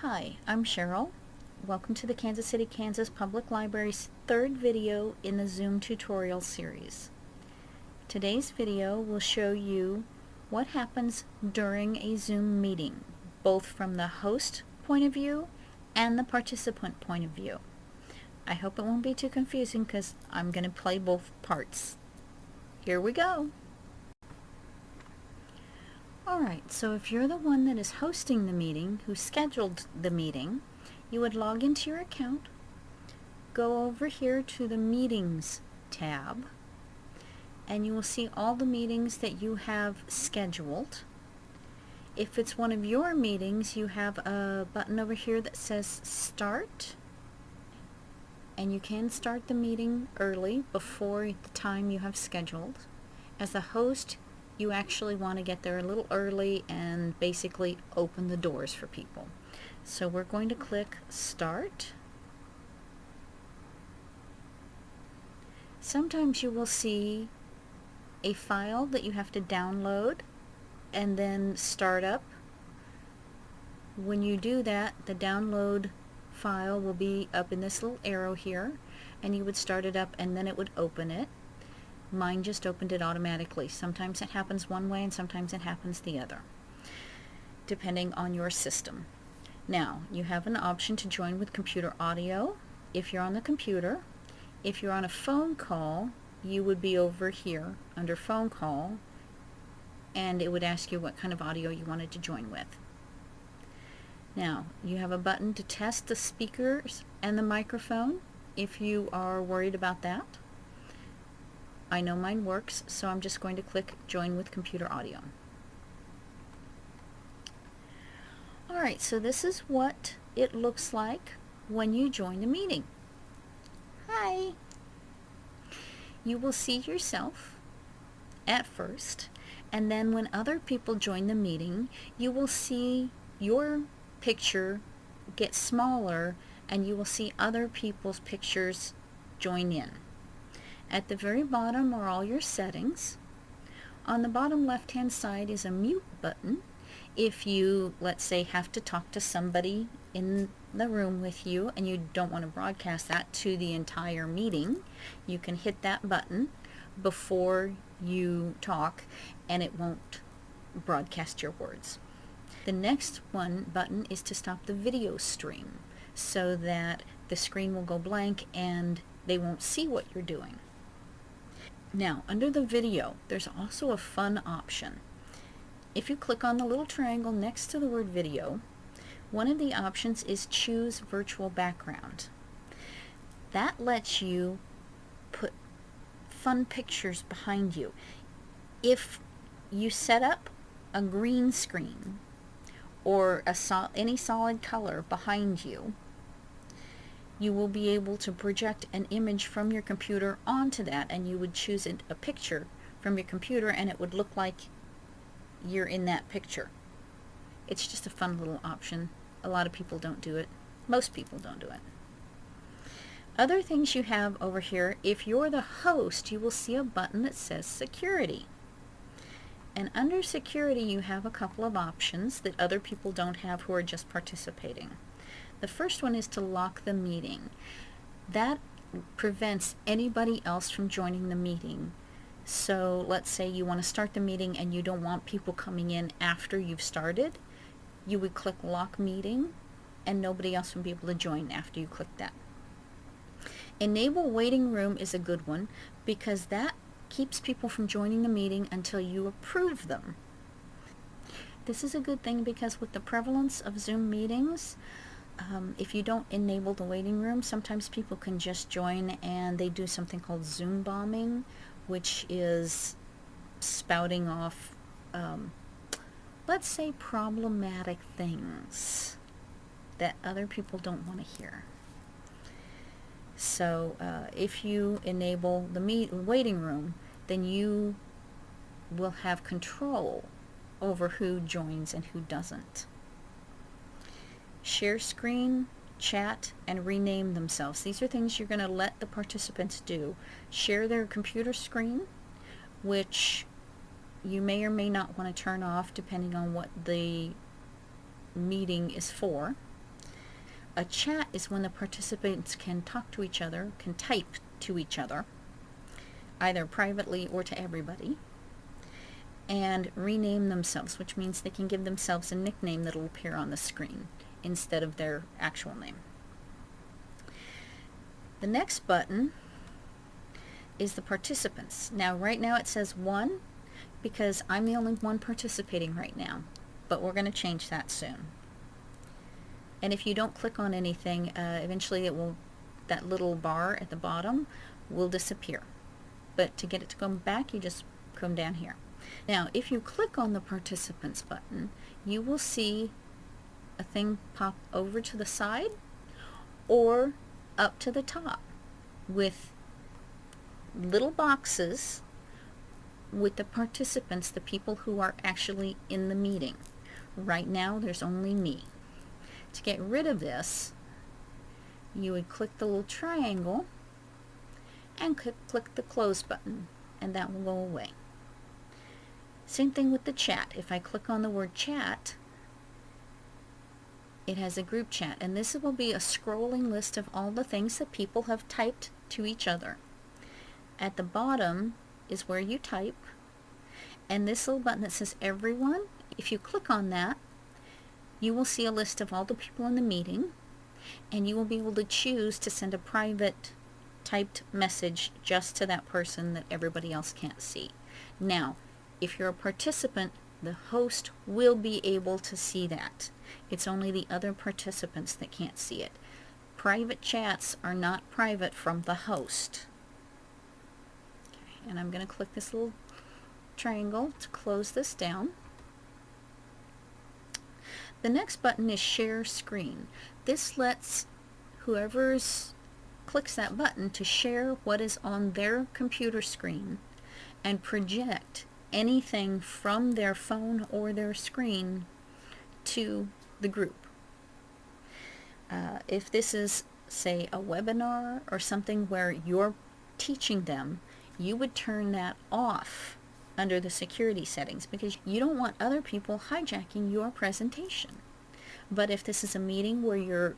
Hi, I'm Sheryl. Welcome to the Kansas City, Kansas Public Library's third video in the Zoom tutorial series. Today's video will show you what happens during a Zoom meeting, both from the host point of view and the participant point of view. I hope it won't be too confusing because I'm going to play both parts. Here we go. Alright, so if you're the one that is hosting the meeting, who scheduled the meeting, you would log into your account, go over here to the Meetings tab, and you will see all the meetings that you have scheduled. If it's one of your meetings, you have a button over here that says Start, and you can start the meeting early, before the time you have scheduled. As the host, you actually want to get there a little early and basically open the doors for people. So we're going to click Start. Sometimes you will see a file that you have to download and then start up. When you do that, the download file will be up in this little arrow here, and you would start it up and then it would open it. Mine just opened it automatically. Sometimes it happens one way and sometimes it happens the other, depending on your system. Now, you have an option to join with computer audio if you're on the computer. If you're on a phone call, you would be over here under phone call, and it would ask you what kind of audio you wanted to join with. Now, you have a button to test the speakers and the microphone if you are worried about that. I know mine works, so I'm just going to click Join with Computer Audio. Alright, so this is what it looks like when you join the meeting. Hi! You will see yourself at first, and then when other people join the meeting, you will see your picture get smaller and you will see other people's pictures join in. At the very bottom are all your settings. On the bottom left-hand side is a mute button. If you, let's say, have to talk to somebody in the room with you and you don't want to broadcast that to the entire meeting, you can hit that button before you talk and it won't broadcast your words. The next button is to stop the video stream so that the screen will go blank and they won't see what you're doing. Now, under the video, there's also a fun option. If you click on the little triangle next to the word video, one of the options is choose virtual background. That lets you put fun pictures behind you. If you set up a green screen or any solid color behind you, you will be able to project an image from your computer onto that, and you would choose a picture from your computer and it would look like you're in that picture. It's just a fun little option. A lot of people don't do it. Most people don't do it. Other things you have over here, if you're the host, you will see a button that says Security. And under Security you have a couple of options that other people don't have who are just participating. The first one is to lock the meeting. That prevents anybody else from joining the meeting. So let's say you want to start the meeting and you don't want people coming in after you've started. You would click Lock Meeting and nobody else would be able to join after you click that. Enable Waiting Room is a good one because that keeps people from joining the meeting until you approve them. This is a good thing because with the prevalence of Zoom meetings, if you don't enable the waiting room, sometimes people can just join and they do something called Zoom bombing, which is spouting off, let's say, problematic things that other people don't want to hear. So if you enable the waiting room, then you will have control over who joins and who doesn't. Share screen, chat, and rename themselves. These are things you're going to let the participants do. Share their computer screen, which you may or may not want to turn off depending on what the meeting is for. A chat is when the participants can talk to each other, can type to each other, either privately or to everybody, and rename themselves, which means they can give themselves a nickname that will appear on the screen instead of their actual name. The next button is the participants. Now, right now it says 1 because I'm the only one participating right now, but we're going to change that soon. And if you don't click on anything, eventually that little bar at the bottom will disappear. But to get it to come back, you just come down here. Now, if you click on the participants button, you will see a thing pop over to the side or up to the top with little boxes with the participants, the people who are actually in the meeting. Right now, there's only me. To get rid of this, you would click the little triangle and click the close button, and that will go away. Same thing with the chat. If I click on the word chat, it has a group chat, and this will be a scrolling list of all the things that people have typed to each other. At the bottom is where you type, and this little button that says everyone, if you click on that, you will see a list of all the people in the meeting, and you will be able to choose to send a private typed message just to that person that everybody else can't see. Now, if you're a participant, the host will be able to see that. It's only the other participants that can't see it. Private chats are not private from the host. Okay, and I'm going to click this little triangle to close this down. The next button is share screen. This lets whoever's clicks that button to share what is on their computer screen and project anything from their phone or their screen to the group. If this is, say, a webinar or something where you're teaching them, you would turn that off under the security settings because you don't want other people hijacking your presentation. But if this is a meeting where you're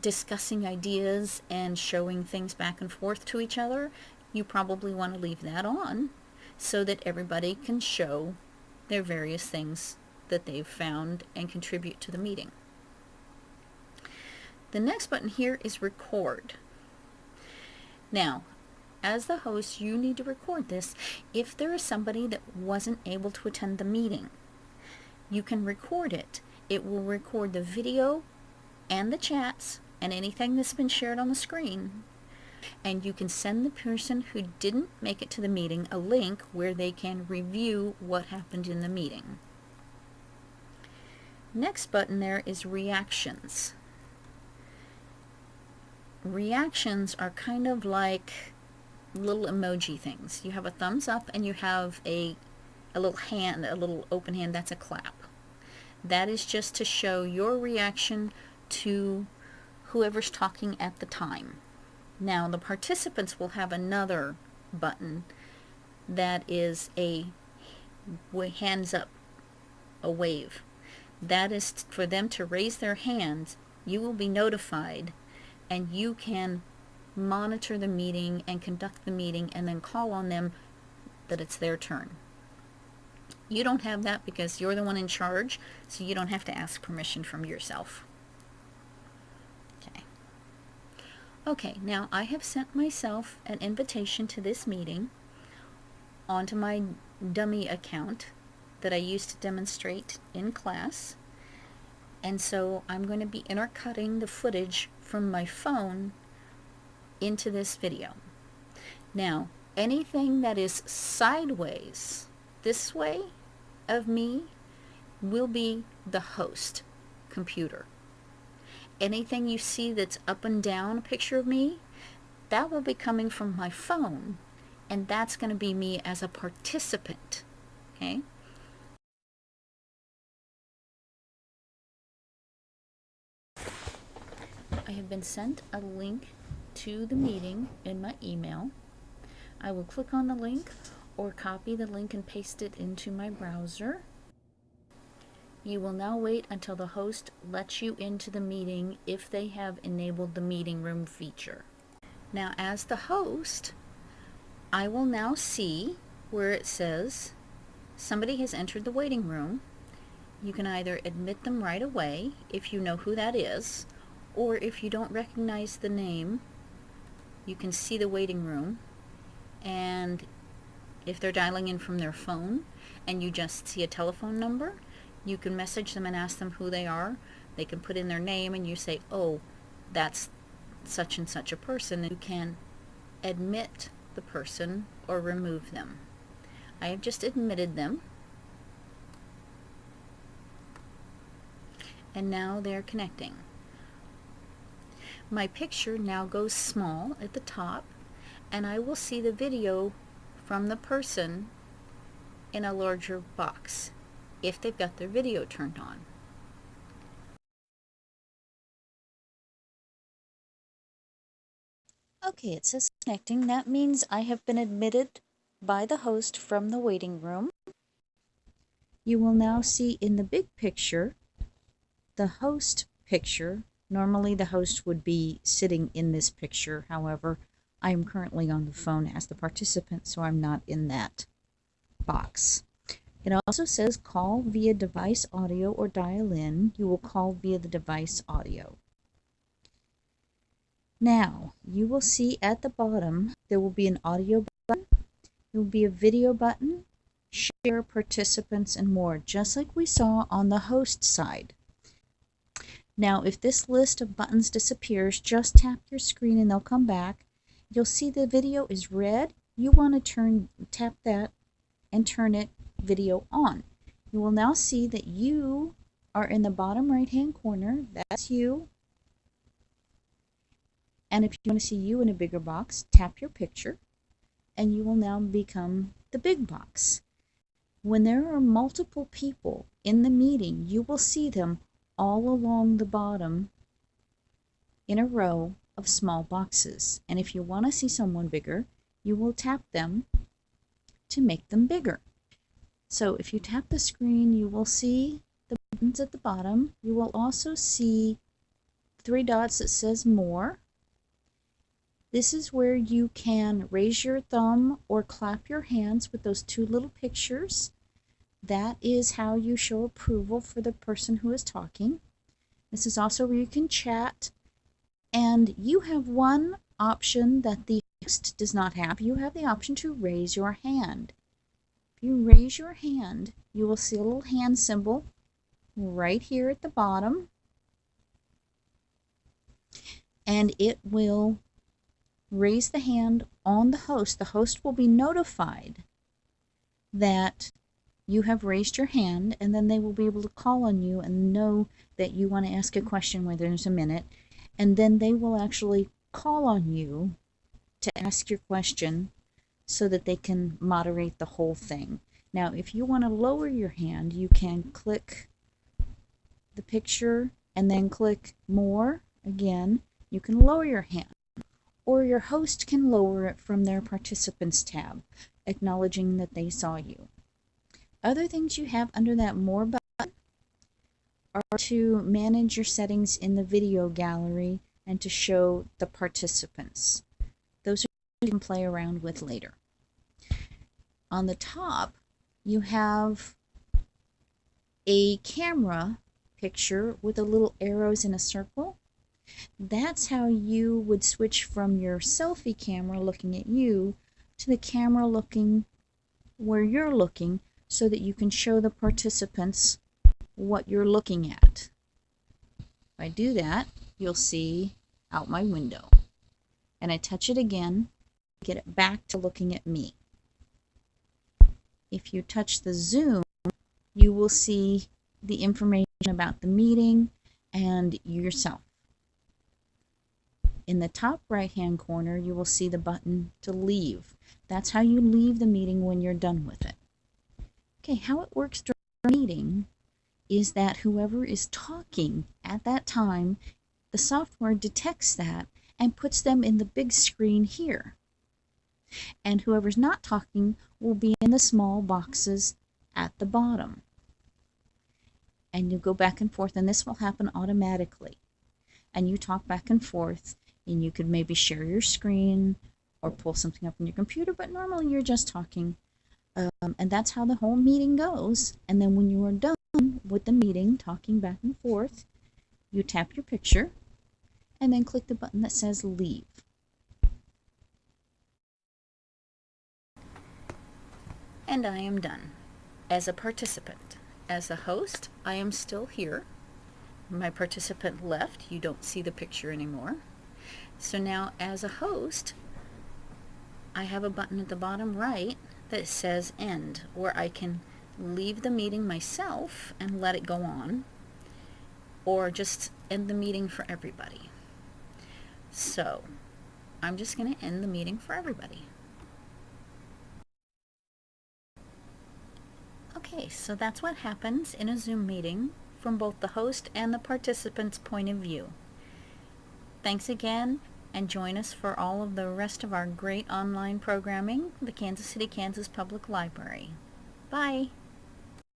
discussing ideas and showing things back and forth to each other, you probably want to leave that on so that everybody can show their various things that they've found and contribute to the meeting. The next button here is record. Now, as the host, you need to record this. If there is somebody that wasn't able to attend the meeting, you can record it. It will record the video and the chats and anything that's been shared on the screen. And you can send the person who didn't make it to the meeting a link where they can review what happened in the meeting. Next button there is reactions. Reactions are kind of like little emoji things. You have a thumbs up and you have a little hand, a little open hand, that's a clap. That is just to show your reaction to whoever's talking at the time. Now, the participants will have another button that is a hands up, a wave. That is for them to raise their hands. You will be notified, and you can monitor the meeting and conduct the meeting and then call on them that it's their turn. You don't have that because you're the one in charge, so you don't have to ask permission from yourself. Okay, now I have sent myself an invitation to this meeting onto my dummy account that I used to demonstrate in class. And so I'm going to be intercutting the footage from my phone into this video. Now, anything that is sideways, this way of me, will be the host computer. Anything you see that's up and down a picture of me, that will be coming from my phone, and that's going to be me as a participant. Okay? I have been sent a link to the meeting in my email. I will click on the link or copy the link and paste it into my browser. You will now wait until the host lets you into the meeting if they have enabled the meeting room feature. Now, as the host, I will now see where it says somebody has entered the waiting room. You can either admit them right away if you know who that is, or if you don't recognize the name, you can see the waiting room, and if they're dialing in from their phone and you just see a telephone number, you can message them and ask them who they are. They can put in their name and you say, oh, that's such and such a person, and you can admit the person or remove them. I have just admitted them, and now they're connecting. My picture now goes small at the top, and I will see the video from the person in a larger box if they've got their video turned on. Okay, it says connecting. That means I have been admitted by the host from the waiting room. You will now see in the big picture the host picture. Normally the host would be sitting in this picture. However, I am currently on the phone as the participant, so I'm not in that box. It also says call via device audio or dial in. You will call via the device audio. Now, you will see at the bottom there will be an audio button, there will be a video button, share, participants, and more, just like we saw on the host side. Now, if this list of buttons disappears, just tap your screen and they'll come back. You'll see the video is red. You want to tap that and turn it video on. You will now see that you are in the bottom right hand corner. That's you. And if you want to see you in a bigger box, tap your picture and you will now become the big box. When there are multiple people in the meeting, you will see them all along the bottom in a row of small boxes. And if you want to see someone bigger, you will tap them to make them bigger. So if you tap the screen, you will see the buttons at the bottom. You will also see 3 dots that says more. This is where you can raise your thumb or clap your hands with those 2 little pictures. That is how you show approval for the person who is talking. This is also where you can chat. And you have one option that the host does not have. You have the option to raise your hand. If you raise your hand, you will see a little hand symbol right here at the bottom. And it will raise the hand on the host. The host will be notified that you have raised your hand, and then they will be able to call on you and know that you want to ask a question where there's a minute, and then they will actually call on you to ask your question so that they can moderate the whole thing. Now, if you want to lower your hand, you can click the picture and then click more. Again, you can lower your hand, or your host can lower it from their participants tab, acknowledging that they saw you. Other things you have under that more button are to manage your settings in the video gallery and to show the participants. Those are you can play around with later. On the top, you have a camera picture with a little arrows in a circle. That's how you would switch from your selfie camera looking at you to the camera looking where you're looking, so that you can show the participants what you're looking at. If I do that, you'll see out my window. And I touch it again, get it back to looking at me. If you touch the zoom, you will see the information about the meeting and yourself. In the top right-hand corner, you will see the button to leave. That's how you leave the meeting when you're done with it. Okay, how it works during a meeting is that whoever is talking at that time, the software detects that and puts them in the big screen here. And whoever's not talking will be in the small boxes at the bottom. and you go back and forth, and this will happen automatically. And you talk back and forth, and you could maybe share your screen or pull something up on your computer, but normally you're just talking. And that's how the whole meeting goes. And then when you are done with the meeting, talking back and forth, you tap your picture and then click the button that says leave. And I am done. As a participant. As a host, I am still here. My participant left. You don't see the picture anymore. So now as a host, I have a button at the bottom right that says end, where I can leave the meeting myself and let it go on, or just end the meeting for everybody. So I'm just going to end the meeting for everybody. Okay, so that's what happens in a Zoom meeting from both the host and the participant's point of view. Thanks again, and join us for all of the rest of our great online programming, the Kansas City, Kansas Public Library. Bye!